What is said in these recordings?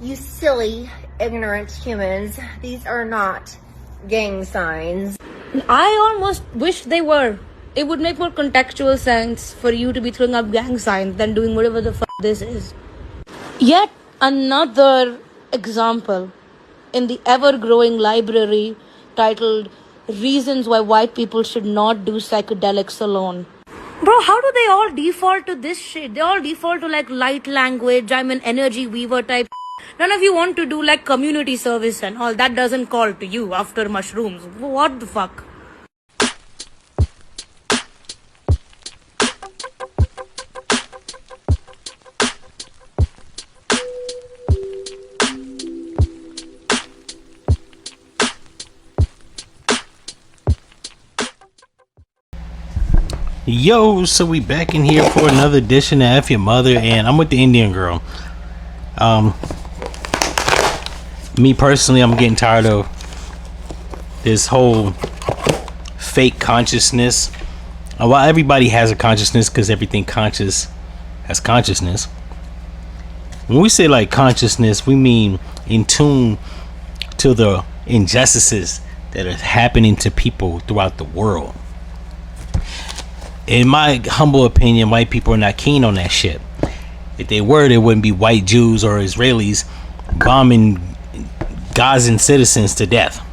You silly, ignorant humans. These are not gang signs. I almost wish they were. It would make more contextual sense for you to be throwing up gang signs than doing whatever the fuck this is. Yet another example in the ever-growing library titled Reasons Why White People Should Not Do Psychedelics Alone. Bro, how do they all default to this shit? They all default to like light language, I'm an energy weaver type. None of you want to do like community service and all. That doesn't call to you after mushrooms. What the fuck? Yo, so we back in here for another edition of F-ya-Motha, and I'm with the Indian girl. Me personally, I'm getting tired of this whole fake consciousness. While everybody has a consciousness, because everything conscious has consciousness. When we say like consciousness, we mean in tune to the injustices that are happening to people throughout the world. In my humble opinion, white people are not keen on that shit. If they were, there wouldn't be white Jews or Israelis bombing Gazan citizens to death.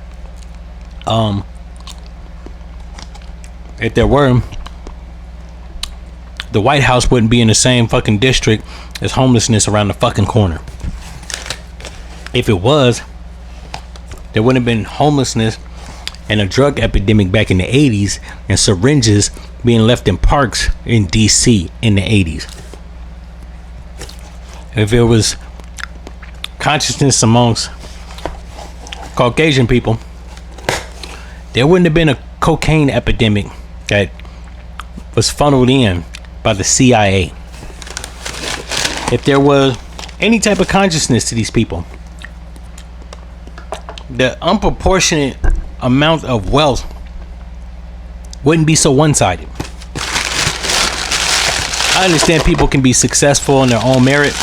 If there were, the White House wouldn't be in the same fucking district as homelessness around the fucking corner. If it was, there wouldn't have been homelessness and a drug epidemic back in the 80s and syringes being left in parks in DC in the 80s. If there was consciousness amongst Caucasian people, there wouldn't have been a cocaine epidemic that was funneled in by the CIA. If there was any type of consciousness to these people, the unproportionate amount of wealth wouldn't be so one-sided. I understand people can be successful on their own merit,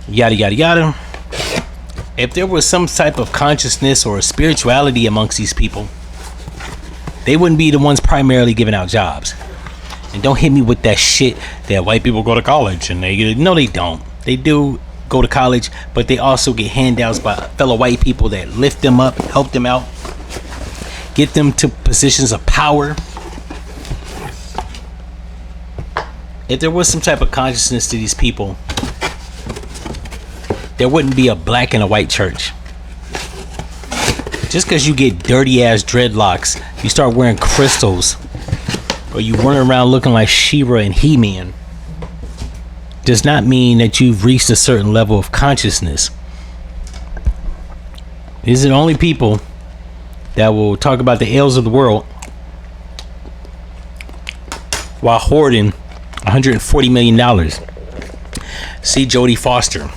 yada yada yada. If there was some type of consciousness or spirituality amongst these people, they wouldn't be the ones primarily giving out jobs. And don't hit me with that shit that white people go to college and no, they don't. They do go to college, but they also get handouts by fellow white people that lift them up, help them out, get them to positions of power. If there was some type of consciousness to these people, there wouldn't be a black and a white church. Just because you get dirty ass dreadlocks, you start wearing crystals, or you run around looking like She-Ra and He-Man, does not mean that you've reached a certain level of consciousness. These are the only people that will talk about the ills of the world while hoarding $140 million. See Jodie Foster.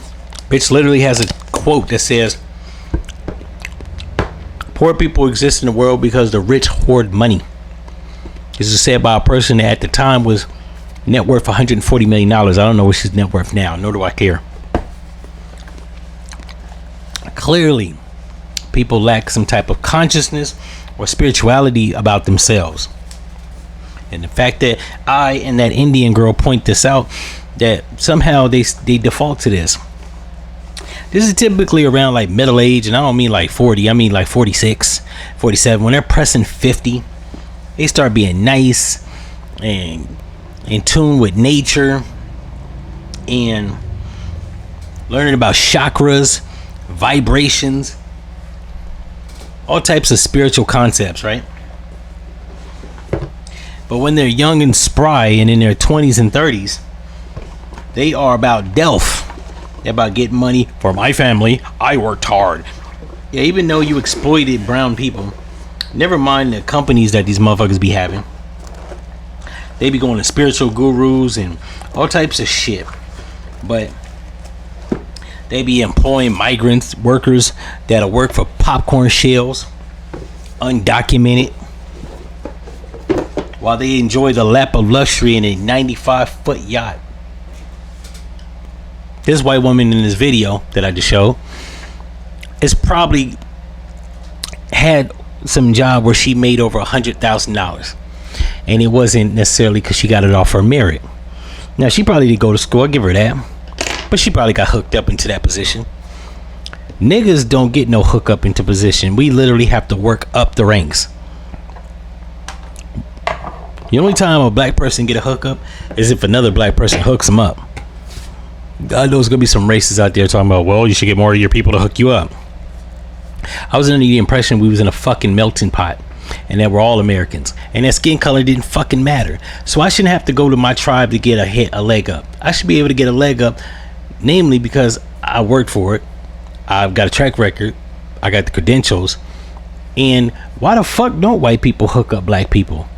Bitch literally has a quote that says, "Poor people exist in the world because the rich hoard money." This is said by a person that at the time was net worth $140 million. I don't know what she's net worth now, nor do I care. Clearly, people lack some type of consciousness or spirituality about themselves. And the fact that I and that Indian girl point this out, that somehow they default to this. This is typically around like middle age, and I don't mean like 40, I mean like 46, 47. When they're pressing 50, they start being nice and in tune with nature and learning about chakras, vibrations, all types of spiritual concepts, right? But when they're young and spry and in their 20s and 30s, they are about delf. They're about getting money for my family. I worked hard. Yeah, even though you exploited brown people, never mind the companies that these motherfuckers be having. They be going to spiritual gurus and all types of shit. But they be employing migrants, workers that'll work for popcorn shells, undocumented, while they enjoy the lap of luxury in a 95-foot yacht. This white woman in this video that I just showed is probably had some job where she made over $100,000, and it wasn't necessarily because she got it off her merit. Now, she probably didn't go to school, I give her that, but she probably got hooked up into that position. Niggas don't get no hook up into position. We literally have to work up the ranks. The only time a black person get a hookup is if another black person hooks them up. God knows gonna be some racists out there talking about, well, you should get more of your people to hook you up. I was under the impression we was in a fucking melting pot and that we're all Americans and that skin color didn't fucking matter. So I shouldn't have to go to my tribe to get a leg up. I should be able to get a leg up, namely because I worked for it. I've got a track record. I got the credentials. And why the fuck don't white people hook up black people?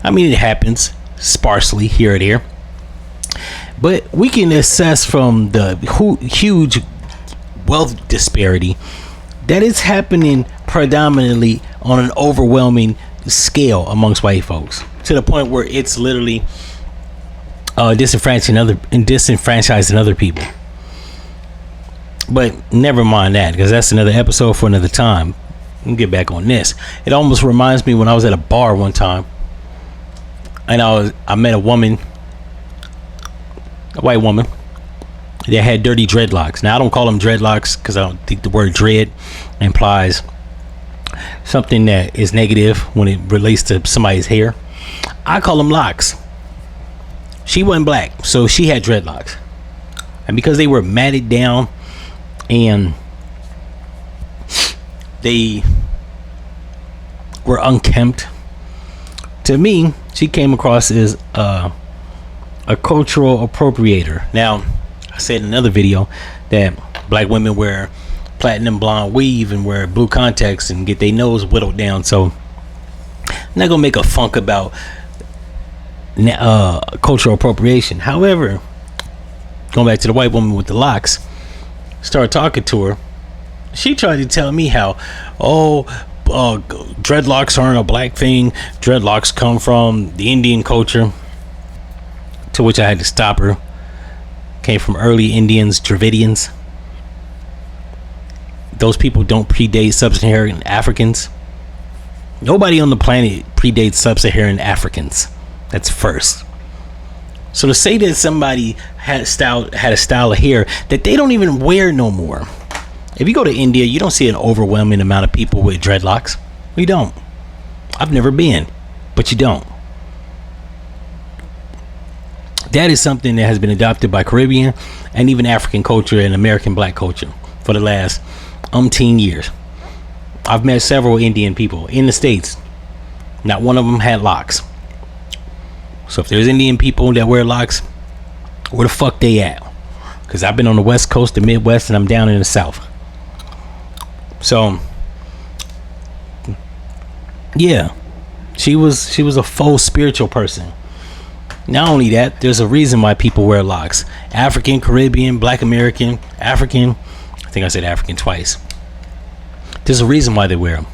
I mean, it happens sparsely here and there, but we can assess from the huge wealth disparity that it's happening predominantly on an overwhelming scale amongst white folks, to the point where it's literally disenfranchising other people. But never mind that, because that's another episode for another time. We'll get back on this. It almost reminds me when I was at a bar one time, and I met a woman, a white woman, that had dirty dreadlocks. Now, I don't call them dreadlocks because I don't think the word dread implies something that is negative when it relates to somebody's hair. I call them locks. She wasn't black, so she had dreadlocks, and because they were matted down and they were unkempt, to me, she came across as a cultural appropriator. Now, I said in another video that black women wear platinum blonde weave and wear blue contacts and get their nose whittled down. So I'm not gonna make a funk about cultural appropriation. However, going back to the white woman with the locks, started talking to her. She tried to tell me how, dreadlocks aren't a black thing. Dreadlocks come from the Indian culture. To which I had to stop her. Came from early Indians, Dravidians. Those people don't predate sub-Saharan Africans. Nobody on the planet predates sub-Saharan Africans. That's first. So to say that somebody had a style of hair that they don't even wear no more. If you go to India, you don't see an overwhelming amount of people with dreadlocks. You don't. I've never been, but you don't. That is something that has been adopted by Caribbean and even African culture and American black culture for the last umpteen years. I've met several Indian people in the States. Not one of them had locks. So if there's Indian people that wear locks, where the fuck they at? Because I've been on the West Coast, the Midwest, and I'm down in the South. So yeah, she was a faux spiritual person. Not only that, there's a reason why people wear locks. African, Caribbean, Black American, African. I think I said African twice. There's a reason why they wear them.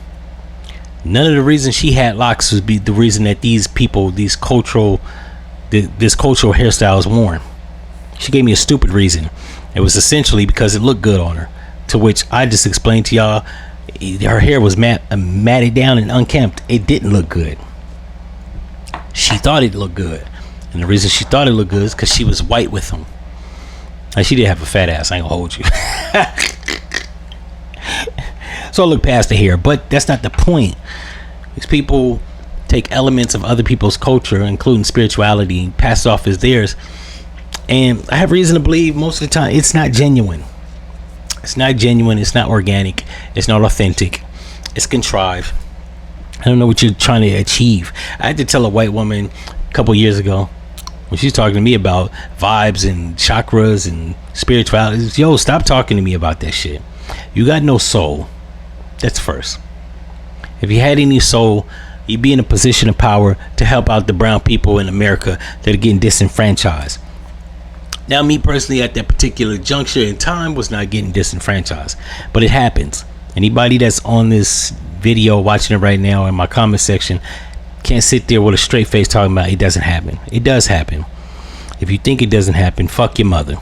None of the reason she had locks would be the reason that these people, this cultural hairstyle is worn. She gave me a stupid reason. It was essentially because it looked good on her. To which I just explained to y'all, her hair was matted down and unkempt. It didn't look good. She thought it looked good. And the reason she thought it looked good is because she was white with them. And she did have a fat ass, I ain't gonna hold you. So I look past the hair, but that's not the point. These people take elements of other people's culture, including spirituality, and pass it off as theirs. And I have reason to believe most of the time it's not genuine. It's not genuine. It's not organic. It's not authentic. It's contrived. I don't know what you're trying to achieve. I had to tell a white woman a couple years ago when she's talking to me about vibes and chakras and spirituality. Yo, stop talking to me about that shit. You got no soul. That's first. If you had any soul, you'd be in a position of power to help out the brown people in America that are getting disenfranchised. Now, me personally, at that particular juncture in time, was not getting disenfranchised, but it happens. Anybody that's on this video watching it right now in my comment section can't sit there with a straight face talking about it doesn't happen. It does happen. If you think it doesn't happen, fuck your mother.